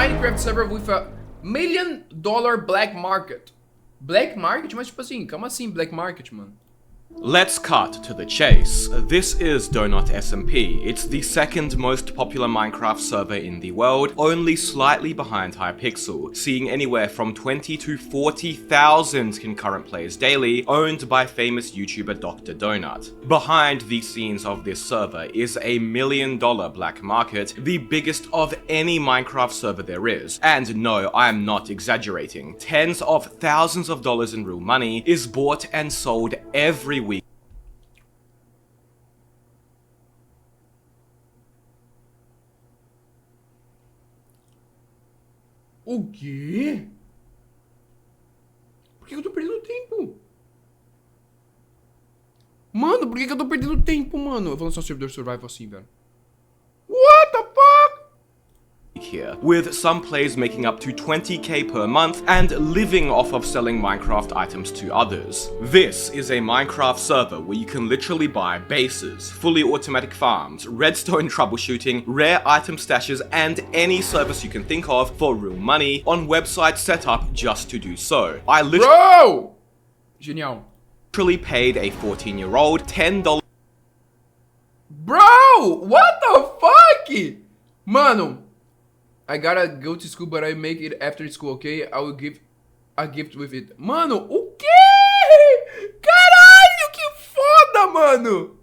Minecraft server with a $1 million black market. Black market? Mas tipo assim, como assim black market, mano? Let's cut to the chase. This is Donut SMP. It's the second most popular Minecraft server in the world, only slightly behind Hypixel, seeing anywhere from 20 to 40,000 concurrent players daily, owned by famous YouTuber Dr. Donut. Behind the scenes of this server is a $1 million black market, the biggest of any Minecraft server there is. And no, I am not exaggerating. Tens of thousands of dollars in real money is bought and sold every week. O quê? Por que eu tô perdendo tempo? Mano, por que eu tô perdendo tempo, mano? Eu vou lançar um servidor survival assim, velho. What the fuck? Here, with some players making up to 20k per month and living off of selling Minecraft items to others. This is a Minecraft server where you can literally buy bases, fully automatic farms, redstone troubleshooting, rare item stashes, and any service you can think of for real money on websites set up just to do so. I Bro! Genial. literally paid a 14-year-old $10. Bro! What the fuck? Mano, I gotta go to school, but I make it after school, okay? I will give a gift with it. Mano, o quê? Caralho, que foda, mano!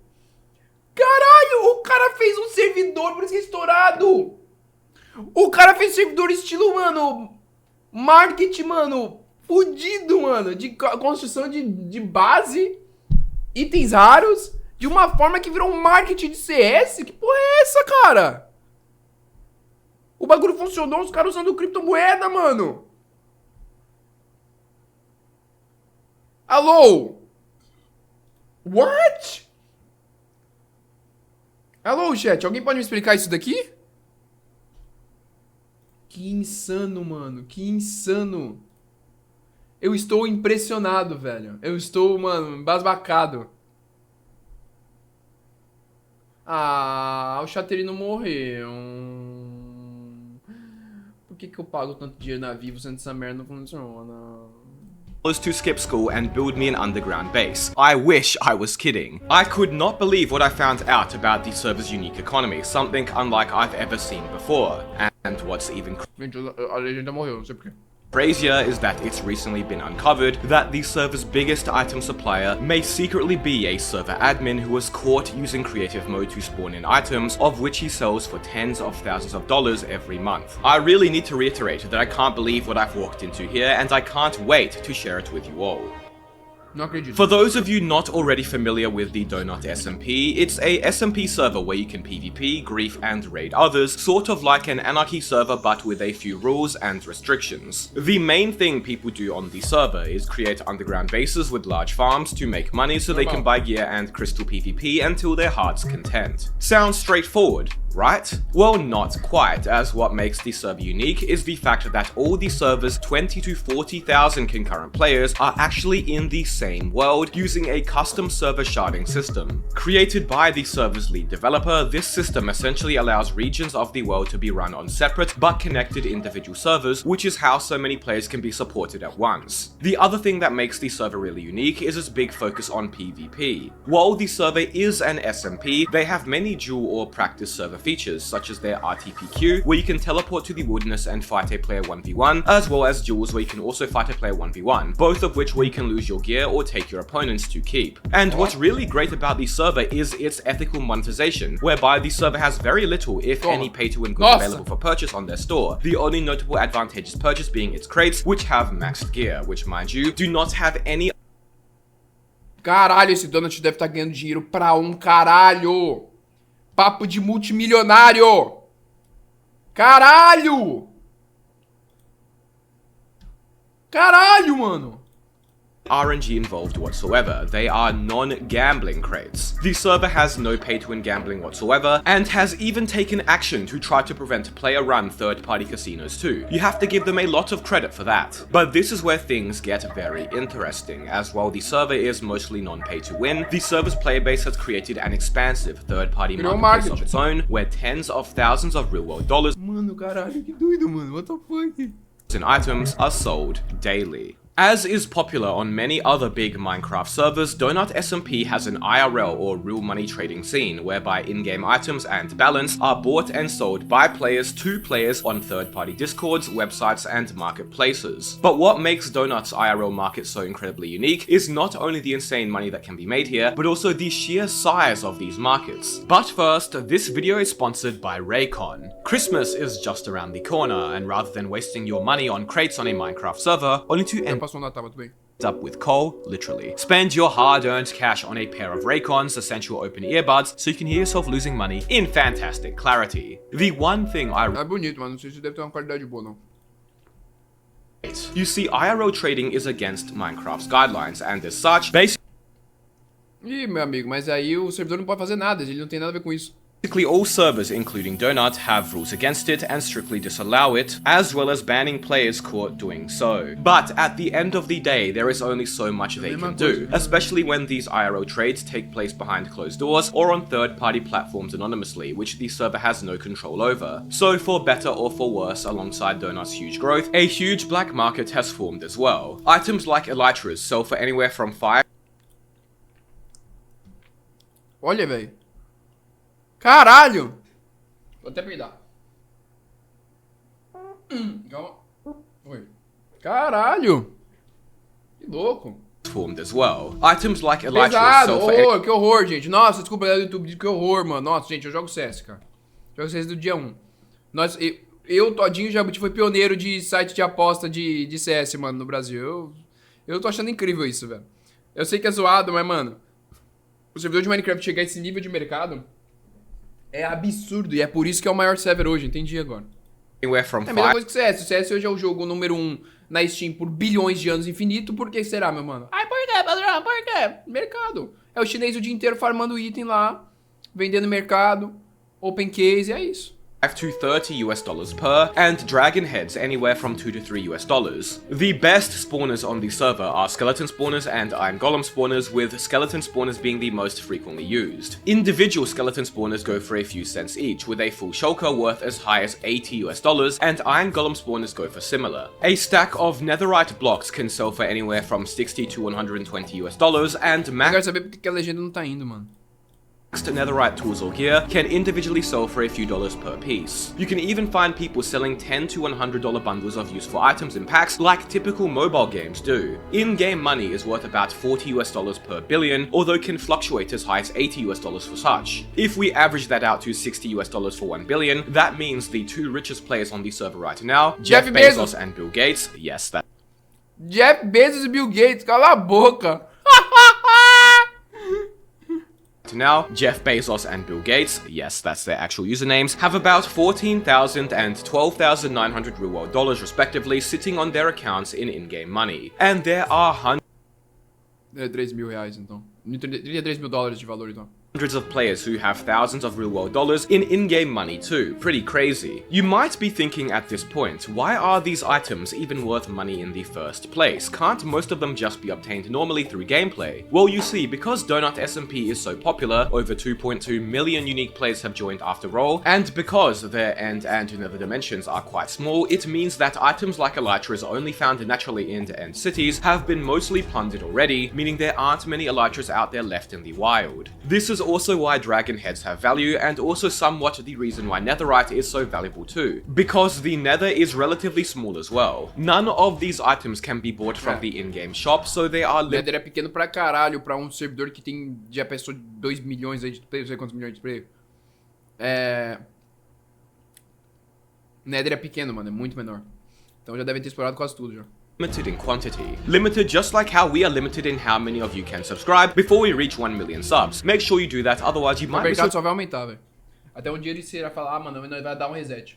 Caralho, o cara fez um servidor, por isso que é estourado. O cara fez um servidor estilo, mano, marketing, mano, fudido, mano. De construção de base, itens raros, de uma forma que virou um marketing de CS. Que porra é essa, cara? O bagulho funcionou, os caras usando criptomoeda, mano. Alô? What? Alô, chat, alguém pode me explicar isso daqui? Que insano, mano, que insano. Eu estou impressionado, velho. Eu estou, mano, embasbacado. Ah, o chateiro morreu. Por que eu pago tanto dinheiro na Vivo sendo essa merda não funciona? To skip school and build me an underground base. I wish I was kidding. I could not believe what I found out about the server's unique economy, something unlike I've ever seen before. And what's even Gente, a legenda morreu, não sei porquê. crazier is that it's recently been uncovered that the server's biggest item supplier may secretly be a server admin who was caught using creative mode to spawn in items, of which he sells for tens of thousands of dollars every month. I really need to reiterate that I can't believe what I've walked into here, and I can't wait to share it with you all. Não acredito. For those of you not already familiar with the Donut SMP, it's a SMP server where you can PvP, grief, and raid others, sort of like an anarchy server but with a few rules and restrictions. The main thing people do on the server is create underground bases with large farms to make money so they can buy gear and crystal PvP until their heart's content. Sounds straightforward, right? Well, not quite, as what makes the server unique is the fact that all the server's 20 to 40,000 concurrent players are actually in the same world using a custom server sharding system. Created by the server's lead developer, this system essentially allows regions of the world to be run on separate but connected individual servers, which is how so many players can be supported at once. The other thing that makes the server really unique is its big focus on PvP. While the server is an SMP, they have many dual or practice server features, such as their RTPQ, where you can teleport to the wilderness and fight a player 1v1, as well as duels where you can also fight a player 1v1, both of which where you can lose your gear or take your opponents to keep. And what's really great about the server is its ethical monetization, whereby the server has very little, if any, pay-to-win goods available for purchase on their store, the only notable advantageous purchase being its crates, which have maxed gear, which, mind you, do not have any. Caralho, esse Donut deve estar ganhando dinheiro pra um caralho. Papo de multimilionário. Caralho. Caralho, mano. RNG involved whatsoever. They are non-gambling crates. The server has no pay-to-win gambling whatsoever, and has even taken action to try to prevent player-run third-party casinos too. You have to give them a lot of credit for that. But this is where things get very interesting, as while the server is mostly non-pay-to-win, the server's player base has created an expansive third-party marketplace of its own, where tens of thousands of real-world dollars Mano, caralho, que doido, mano. What the fuck? And items are sold daily. As is popular on many other big Minecraft servers, Donut SMP has an IRL or real money trading scene, whereby in-game items and balance are bought and sold by players to players on third-party discords, websites, and marketplaces. But what makes Donut's IRL market so incredibly unique is not only the insane money that can be made here, but also the sheer size of these markets. But first, this video is sponsored by Raycon. Christmas is just around the corner, and rather than wasting your money on crates on a Minecraft server, only to end up with coal, literally. Spend your hard-earned cash on a pair of Raycon's essential open earbuds so you can hear yourself losing money in fantastic clarity. The one thing I É bonito, mano. Não sei se deve ter uma qualidade boa, não. You see, IRL trading is against Minecraft's guidelines, and as such, Ih, meu amigo, mas aí o servidor não pode fazer nada. Ele não tem nada a ver com isso. basically all servers, including Donut, have rules against it and strictly disallow it, as well as banning players caught doing so. But at the end of the day, there is only so much they can do, especially when these IRL trades take place behind closed doors or on third-party platforms anonymously, which the server has no control over. So for better or for worse, alongside Donut's huge growth, a huge black market has formed as well. Items like elytras sell for anywhere from 5 Olha, velho. Caralho! Vou até peidar. Calma. Foi. Caralho! Que louco. formed as well. Items like elytras Pesado! sell for Horror, que horror, gente. Nossa, desculpa, galera do YouTube, que horror, mano. Nossa, gente, eu jogo CS, cara. Jogo CS do dia 1. Nós, eu Todinho, Jabuti, foi pioneiro de site de aposta de CS, mano, no Brasil. Eu tô achando incrível isso, velho. Eu sei que é zoado, mas, mano, o servidor de Minecraft chegar a esse nível de mercado é absurdo. E é por isso que é o maior server hoje, entendi agora. anywhere from É a mesma coisa que o CS. O CS hoje é o jogo número 1 na Steam por bilhões de anos infinito. Por que será, meu mano? Ai, por quê, padrão? Por quê? Mercado. É o chinês o dia inteiro farmando item lá, vendendo mercado, open case, é isso. to $30 per, and dragon heads anywhere from $2 to $3. The best spawners on the server are skeleton spawners and iron golem spawners, with skeleton spawners being the most frequently used. Individual skeleton spawners go for a few cents each, with a full shulker worth as high as $80, and iron golem spawners go for similar. A stack of netherite blocks can sell for anywhere from $60 to $120, and Eu quero saber porque que a legenda não tá indo, mano. netherite tools or gear can individually sell for a few dollars per piece. You can even find people selling $10 to $100 bundles of useful items in packs like typical mobile games do. In-game money is worth about $40 per billion, although can fluctuate as high as $80 for such. If we average that out to $60 for 1 billion, that means the two richest players on the server right now, Jeff Bezos and Bill Gates, yes, that Jeff Bezos e Bill Gates, cala a boca. now, Jeff Bezos and Bill Gates, yes, that's their actual usernames, have about $14,000 and $12,900 real-world dollars respectively sitting on their accounts in in-game money. And there are hundreds É 3 mil reais, então. 33 mil dólares de valor, então. of players who have thousands of real-world dollars in in-game money too. Pretty crazy. You might be thinking at this point, why are these items even worth money in the first place? Can't most of them just be obtained normally through gameplay? Well, you see, because Donut SMP is so popular, over 2.2 million unique players have joined after all, and because their end and nether dimensions are quite small, it means that items like elytras only found naturally in end cities have been mostly plundered already, meaning there aren't many elytras out there left in the wild. This is also why dragon heads have value, and also somewhat the reason why netherite is so valuable too, because the nether is relatively small as well. None of these items can be bought from the in-game shop, so they are Nether é pequeno pra caralho pra um servidor que tem, já pensou, 2 milhões aí de players, não sei quantos milhões de players. Nether é pequeno, mano, é muito menor. Então já devem ter explorado quase tudo já. limited in quantity. Limited just like how we are limited in how many of you can subscribe before we reach 1 million subs. Make sure you do that, otherwise you O might miss mercado out só vai aumentar, velho. Até um dia ele será falar, ah, mano, nós vai dar um reset.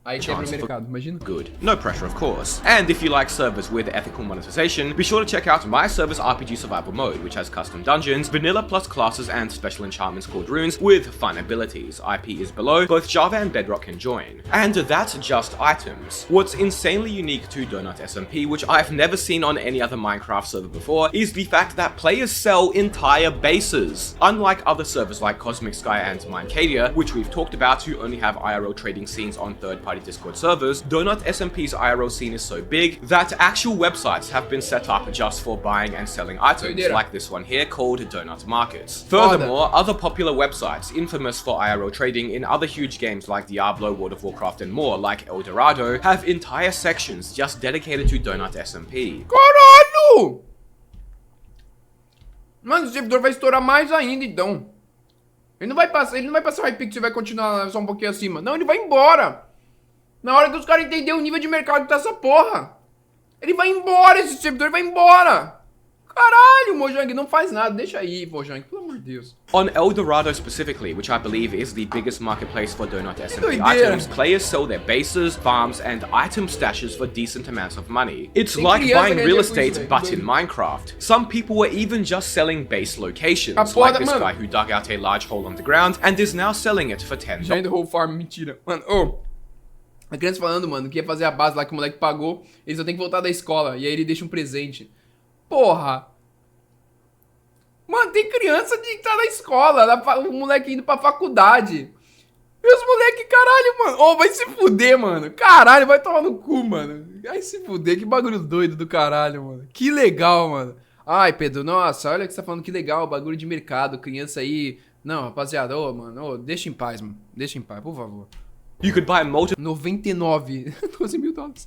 Aí quebra o mercado, imagina. good. No pressure, of course. And if you like servers with ethical monetization, be sure to check out my server's RPG survival mode, which has custom dungeons, vanilla plus classes, and special enchantments called runes with fun abilities. IP is below, both Java and Bedrock can join. And that's just items. What's insanely unique to Donut SMP, which I've never seen on any other Minecraft server before, is the fact that players sell entire bases. Unlike other servers like Cosmic Sky and Minecadia, which we've talked about, who only have IRL trading scenes on third-party third-party Discord servers, Donut SMP's IRL scene is so big that actual websites have been set up just for buying and selling items, like this one here called Donut Markets. Furthermore, other popular websites infamous for IRL trading in other huge games like Diablo, World of Warcraft, and more, like Eldorado, have entire sections just dedicated to Donut SMP. Caralho! Mano, o servidor vai estourar mais ainda, então. Ele não vai passar o Hypixel e vai continuar só um pouquinho acima. Não, ele vai embora. Na hora que os caras entenderem o nível de mercado que tá essa porra. Ele vai embora, esse servidor vai embora. Caralho, Mojang, não faz nada. Deixa aí, Mojang, pelo amor de Deus. On Eldorado specifically, which I believe is the biggest marketplace for Donut SMP items, players sell their bases, farms, and item stashes for decent amounts of money. It's like buying real estate, but in Minecraft. Some people were even just selling base locations, like this guy who dug out a large hole on the ground and is now selling it for $10. Já whole farm, mentira. Mano, a criança falando, mano, que ia fazer a base lá que o moleque pagou, ele só tem que voltar da escola, e aí ele deixa um presente. Porra! Mano, tem criança que tá na escola, o moleque indo pra faculdade. E os moleque, caralho, mano. Oh, vai se fuder, mano. Caralho, vai tomar no cu, mano. Vai se fuder, que bagulho doido do caralho, mano. Que legal, mano. Ai, Pedro, nossa, olha que você tá falando, que legal, bagulho de mercado, criança aí. Não, rapaziada, ô, mano, deixa em paz, mano. Deixa em paz, por favor. You could buy multiple 99, $12,000.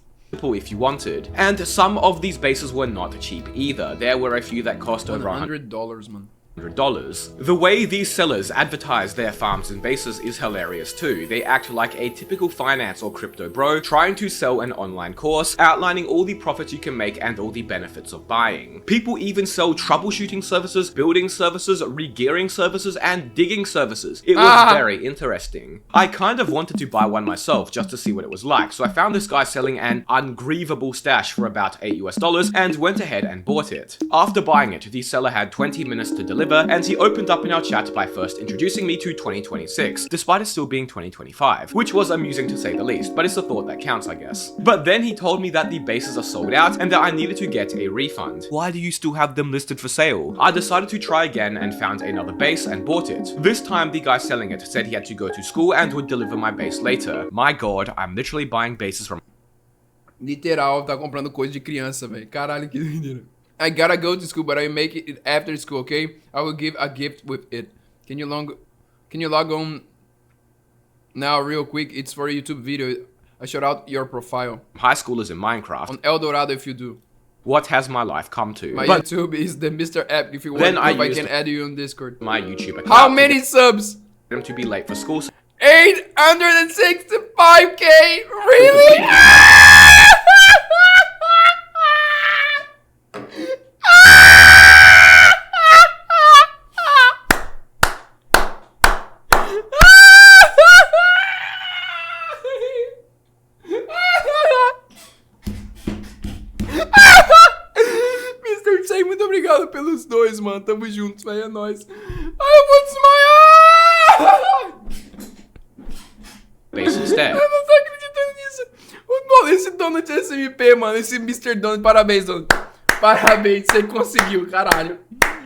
If you wanted, and some of these bases were not cheap either. There were a few that cost over $100, man. $100. The way these sellers advertise their farms and bases is hilarious too. They act like a typical finance or crypto bro trying to sell an online course, outlining all the profits you can make and all the benefits of buying. People even sell troubleshooting services, building services, re-gearing services, and digging services. It was very interesting. I kind of wanted to buy one myself just to see what it was like, so I found this guy selling an ungrievable stash for about $8 and went ahead and bought it. After buying it, the seller had 20 minutes to deliver, and he opened up in our chat by first introducing me to 2026, despite it still being 2025, which was amusing to say the least, but it's the thought that counts, I guess. But then he told me that the bases are sold out and that I needed to get a refund. Why do you still have them listed for sale? I decided to try again and found another base and bought it. This time the guy selling it said he had to go to school and would deliver my base later. My god, I'm literally buying bases from... Literal, tá comprando coisa de criança, velho. Caralho, que doideira. I gotta go to school, but I make it after school, okay? I will give a gift with it. Can you log on now real quick? It's for a YouTube video. I shout out your profile. High schoolers in Minecraft. On Eldorado if you do. What has my life come to? My YouTube is the Mr. App. If you want to, I can add you on Discord. My YouTube account. How many subs? Them to be late for school. 865k? Really? Muito obrigado pelos dois, mano. Tamo juntos, velho. É nóis. Ai, eu vou desmaiar! Eu não tô acreditando nisso. Esse Donut SMP, mano. Esse Mr. Donut. Parabéns, Donut. Parabéns. Você conseguiu, caralho.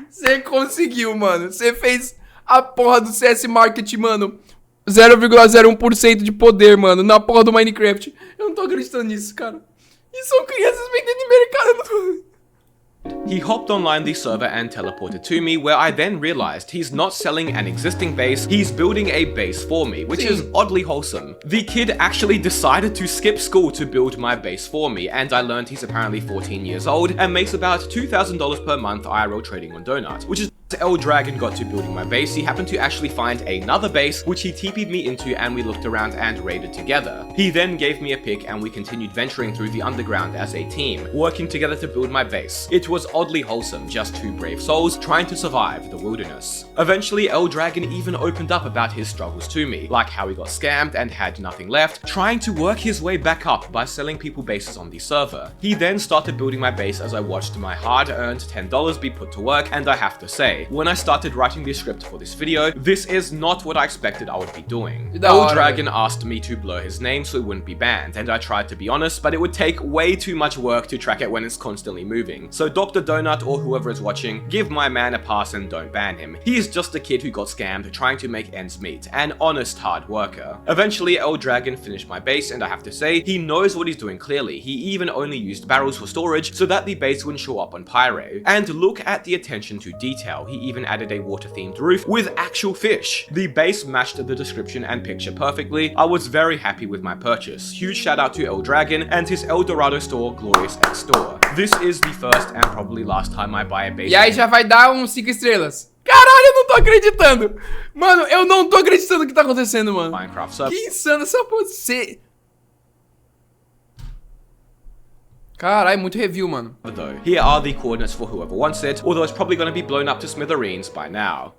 Você conseguiu, mano. Você fez a porra do CS Market, mano. 0,01% de poder, mano. Na porra do Minecraft. Eu não tô acreditando nisso, cara. E são crianças vendendo em mercado. Eu não tô... He hopped online the server and teleported to me, where I then realized he's not selling an existing base, he's building a base for me, which is oddly wholesome. The kid actually decided to skip school to build my base for me, and I learned he's apparently 14 years old and makes about $2,000 per month IRL trading on Donut, which is Dragon got to building my base. He happened to actually find another base, which he TP'd me into, and we looked around and raided together. He then gave me a pick and we continued venturing through the underground as a team, working together to build my base. It was oddly wholesome, just two brave souls trying to survive the wilderness. Eventually, Dragon even opened up about his struggles to me, like how he got scammed and had nothing left, trying to work his way back up by selling people bases on the server. He then started building my base as I watched my hard-earned $10 be put to work, and I have to say, say, when I started writing the script for this video, this is not what I expected I would be doing. Da hora, Dragon asked me to blur his name so it wouldn't be banned, and I tried to be honest, but it would take way too much work to track it when it's constantly moving. So Dr. Donut or whoever is watching, give my man a pass and don't ban him. He is just a kid who got scammed trying to make ends meet, an honest hard worker. Eventually, Dragon finished my base, and I have to say, he knows what he's doing clearly. He even only used barrels for storage so that the base wouldn't show up on Pyro. And look at the attention to detail. He even added a water-themed roof with actual fish. The base matched the description and picture perfectly. I was very happy with my purchase. Huge shout out to Dragon and his El Dorado store, Glorious X Store. This is the first and probably last time I buy a base. E aí já vai dar uns 5 estrelas. Caralho, eu não tô acreditando. Mano, eu não tô acreditando no que tá acontecendo, mano. Minecraft server. Que insano essa porra. Caralho, muito review, mano. Though, here are the coordinates for whoever wants it, although it's probably going to be blown up to smithereens by now.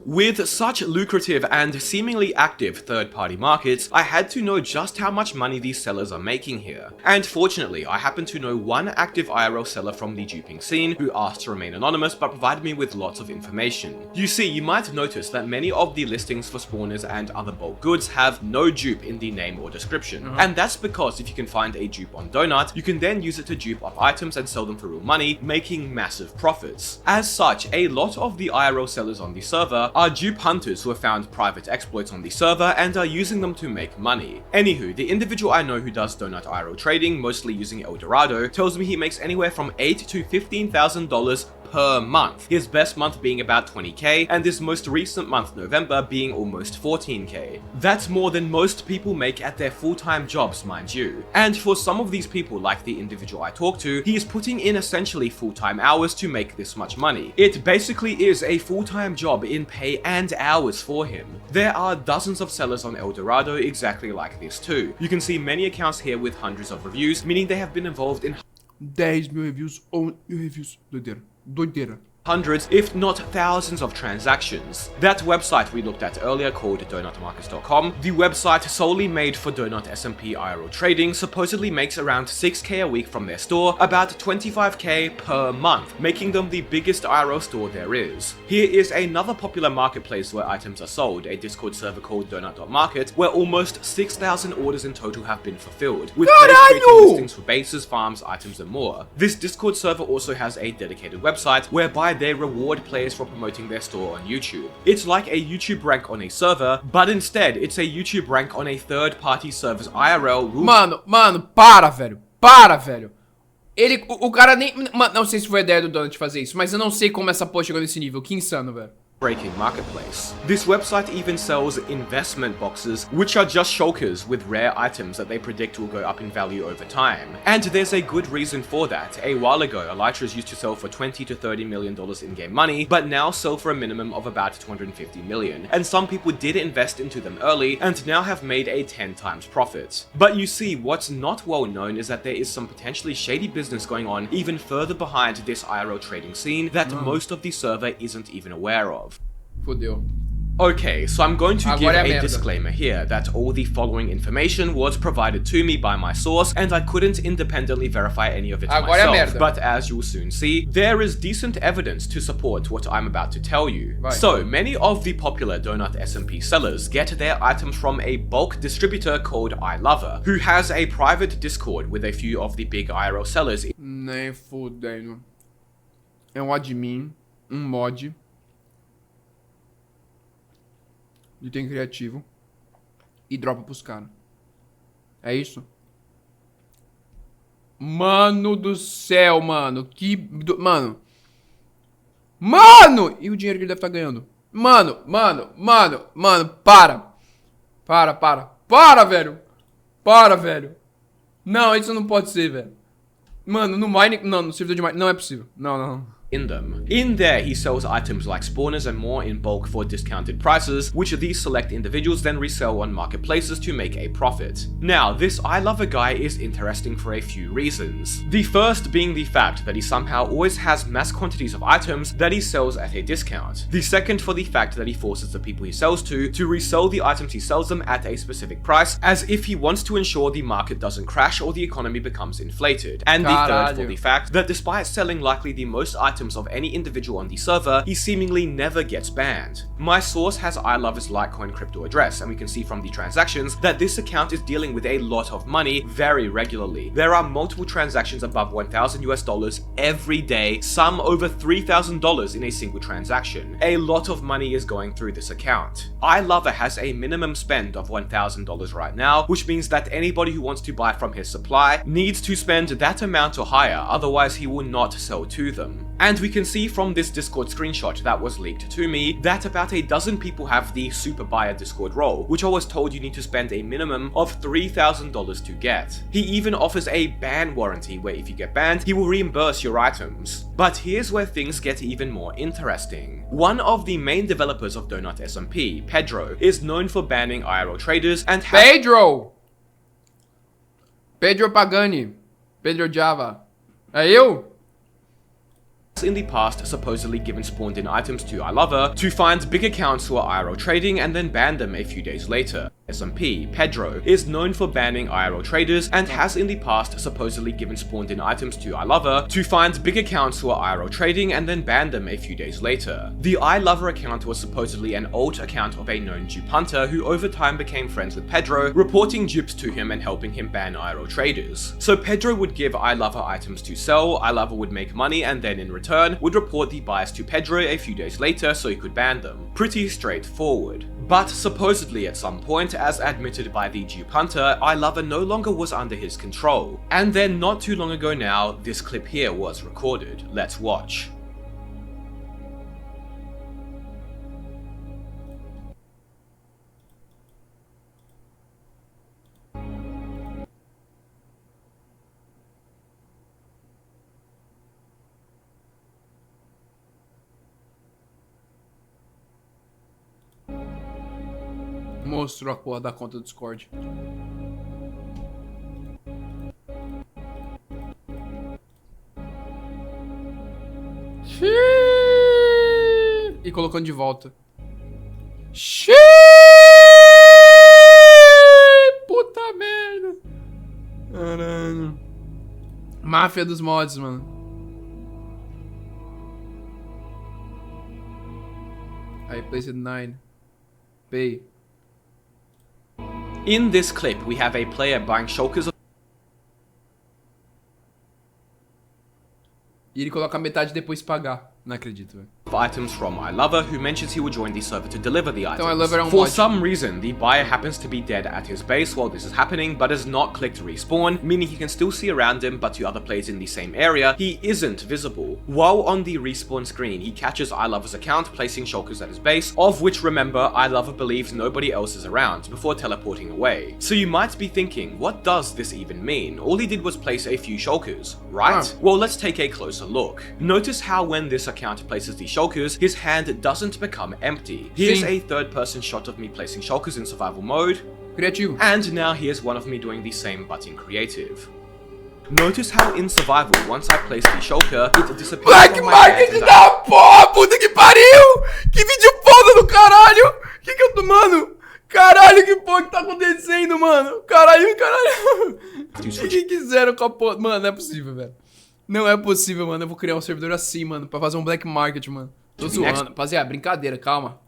With such lucrative and seemingly active third-party markets, I had to know just how much money these sellers are making here. And fortunately, I happen to know one active IRL seller from the duping scene who asked to remain anonymous but provided me with lots of information. You see, you might notice that many of the listings for spawners and other bulk goods have no dupe in the name or description. And that's because if you can find a dupe on Donut, you can then use it to dupe up items and sell them for real money, making massive profits. As such, a lot of the IRL sellers on the server are dupe hunters who have found private exploits on the server and are using them to make money. Anywho, the individual I know who does Donut IRL trading, mostly using El Dorado, tells me he makes anywhere from $8,000 to $15,000 per month, his best month being about 20k, and his most recent month, November, being almost 14k. That's more than most people make at their full-time jobs, mind you. And for some of these people, like the individual I talked to, he is putting in essentially full-time hours to make this much money. It basically is a full-time job in pay and hours for him. There are dozens of sellers on El Dorado exactly like this too. You can see many accounts here with hundreds of reviews, meaning they have been involved in 10.000 reviews ou 1.000 reviews. Doideira. Doideira. Hundreds, if not thousands of transactions. That website we looked at earlier called donutmarkets.com, the website solely made for Donut SMP IRL trading, supposedly makes around 6k a week from their store, about 25k per month, making them the biggest IRL store there is. Here is another popular marketplace where items are sold, a Discord server called donut.market, where almost 6,000 orders in total have been fulfilled, with players creating listings for bases, farms, items and more. This Discord server also has a dedicated website whereby they reward players for promoting their store on YouTube. It's like a YouTube rank on a server, but instead it's a YouTube rank on a third-party server's IRL rule. Mano, para, velho. Para, velho. O cara nem... Não sei se foi a ideia do Donut fazer isso, mas eu não sei como essa porra chegou nesse nível. Que insano, velho. Breaking marketplace. This website even sells investment boxes, which are just shulkers with rare items that they predict will go up in value over time. And there's a good reason for that. A while ago, Elytras used to sell for $20 to $30 million in-game money, but now sell for a minimum of about $250 million. And some people did invest into them early and now have made a 10 times profit. But you see, what's not well known is that there is some potentially shady business going on even further behind this IRL trading scene that most of the server isn't even aware of. Fodeu. Okay, so I'm going to give Agora é a merda. disclaimer here that all the following information was provided to me by my source and I couldn't independently verify any of it Agora é myself, merda. but as you'll soon see, there is decent evidence to support what I'm about to tell you. Vai. So, many of the popular Donut SMP sellers get their items from a bulk distributor called iLover, who has a private Discord with a few of the big IRL sellers. Nem fudendo. É um admin, um mod de item criativo e dropa pros caras. É isso? Mano do céu, mano. Mano! E o dinheiro que ele deve estar ganhando? Mano, para. Para, velho. Para, velho. Não, isso não pode ser, velho. Mano, no Mine... Não, no servidor de Mine... Não é possível. Não. In them. In there, he sells items like spawners and more in bulk for discounted prices, which these select individuals then resell on marketplaces to make a profit. Now, this iLover guy is interesting for a few reasons. The first being the fact that he somehow always has mass quantities of items that he sells at a discount. The second for the fact that he forces the people he sells to resell the items he sells them at a specific price, as if he wants to ensure the market doesn't crash or the economy becomes inflated. And the third for the fact that despite selling likely the most items items of any individual on the server, he seemingly never gets banned. My source has iLover's Litecoin crypto address, and we can see from the transactions that this account is dealing with a lot of money very regularly. There are multiple transactions above $1,000 every day, some over $3,000 in a single transaction. A lot of money is going through this account. iLover has a minimum spend of $1,000 right now, which means that anybody who wants to buy from his supply needs to spend that amount or higher, otherwise he will not sell to them. And we can see from this Discord screenshot that was leaked to me that about a dozen people have the super buyer Discord role, which I was told you need to spend a minimum of $3,000 to get. He even offers a ban warranty where if you get banned, he will reimburse your items. But here's where things get even more interesting. One of the main developers of Donut SMP, Pedro, is known for banning IRL traders and Pedro Pagani. Pedro Java. É eu? in the past supposedly given spawned in items to iLover to find big accounts who are IRL trading and then ban them a few days later. SMP, Pedro, is known for banning IRL traders and has in the past supposedly given spawned in items to iLover to find big accounts who are IRL trading and then ban them a few days later. The iLover account was supposedly an alt account of a known dupe hunter who over time became friends with Pedro, reporting dupes to him and helping him ban IRL traders. So Pedro would give iLover items to sell, iLover would make money and then in return would report the buyers to Pedro a few days later so he could ban them. Pretty straightforward. But supposedly at some point, as admitted by the dupe hunter, iLover no longer was under his control. And then not too long ago now, this clip here was recorded. Let's watch. Mostrou a porra da conta do Discord. E colocando de volta. Puta merda. Caralho. Máfia dos mods, mano. Aí, place it 9. Pay. In this clip, we have a player buying shulkers E ele coloca a metade depois pagar. Não acredito, velho. of items from iLover, who mentions he will join the server to deliver the items. iLover For some reason, the buyer happens to be dead at his base while this is happening, but has not clicked respawn, meaning he can still see around him, but to other players in the same area, he isn't visible. While on the respawn screen, he catches iLover's account placing shulkers at his base, of which, remember, iLover believes nobody else is around, before teleporting away. So you might be thinking, what does this even mean? All he did was place a few shulkers, right? Well, let's take a closer look. Notice how when this account places the shulkers, his hand doesn't become empty. Here's a third-person shot of me placing shulkers in survival mode. Criativo. And now here's one of me doing the same but in creative. Notice how in survival, once I place the shulker, it disappears Black from my Market hand da porra, puta que pariu! Que vídeo foda do caralho! Que eu tô, mano? Caralho, que porra que tá acontecendo, mano? Caralho. O que quiseram com a porra? Mano, não é possível, velho. Não é possível, mano. Eu vou criar um servidor assim, mano, pra fazer um Black Market, mano. Tô zoando. Rapaziada, brincadeira, calma.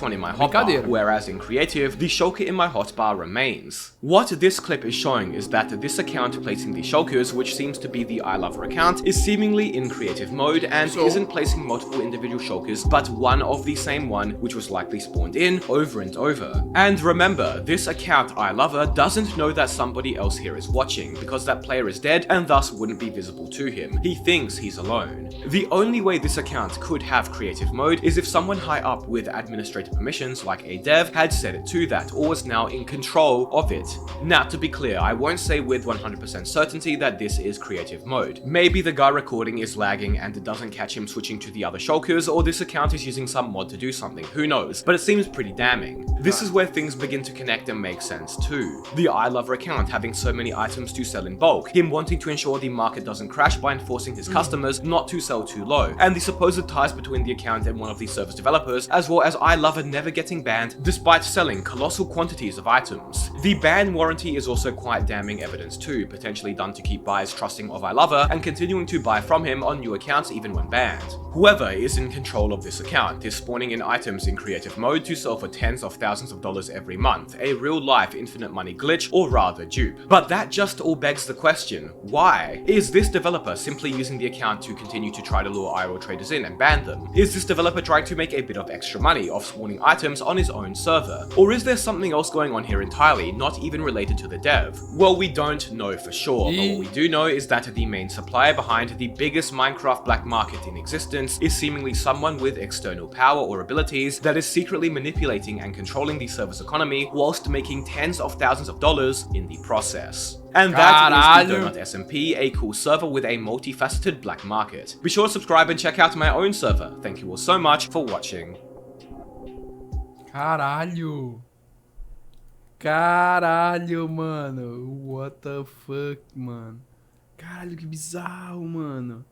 one in my hotbar, whereas in creative, the shulker in my hotbar remains. What this clip is showing is that this account placing the shulkers, which seems to be the iLover account, is seemingly in creative mode and isn't placing multiple individual shulkers, but one of the same one, which was likely spawned in over and over. And remember, this account iLover doesn't know that somebody else here is watching, because that player is dead and thus wouldn't be visible to him. He thinks he's alone. The only way this account could have creative mode is if someone high up with administrative permissions like a dev had set it to that or was now in control of it. Now to be clear, I won't say with 100% certainty that this is creative mode. Maybe the guy recording is lagging and it doesn't catch him switching to the other shulkers, or this account is using some mod to do something, who knows, but it seems pretty damning. This is where things begin to connect and make sense too. The iLover account having so many items to sell in bulk, him wanting to ensure the market doesn't crash by enforcing his customers not to sell too low, and the supposed ties between the account and one of the service developers, as well as iLover however never getting banned despite selling colossal quantities of items. The ban warranty is also quite damning evidence too, potentially done to keep buyers trusting of iLover and continuing to buy from him on new accounts even when banned. Whoever is in control of this account is spawning in items in creative mode to sell for tens of thousands of dollars every month, a real life infinite money glitch, or rather dupe. But that just all begs the question, why? Is this developer simply using the account to continue to try to lure IRL traders in and ban them? Is this developer trying to make a bit of extra money off spawning items on his own server? Or is there something else going on here entirely, not even related to the dev? Well, we don't know for sure, but what we do know is that the main supplier behind the biggest Minecraft black market in existence is seemingly someone with external power or abilities that is secretly manipulating and controlling the server's economy whilst making tens of thousands of dollars in the process. And that is the Donut SMP, a cool server with a multifaceted black market. Be sure to subscribe and check out my own server. Thank you all so much for watching. Caralho. Caralho, mano. What the fuck, mano. Caralho, que bizarro, mano.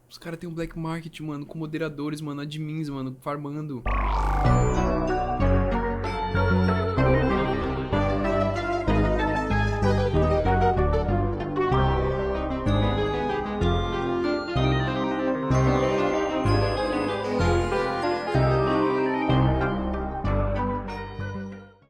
Os caras têm um black market, mano, com moderadores, mano, admins, mano, farmando.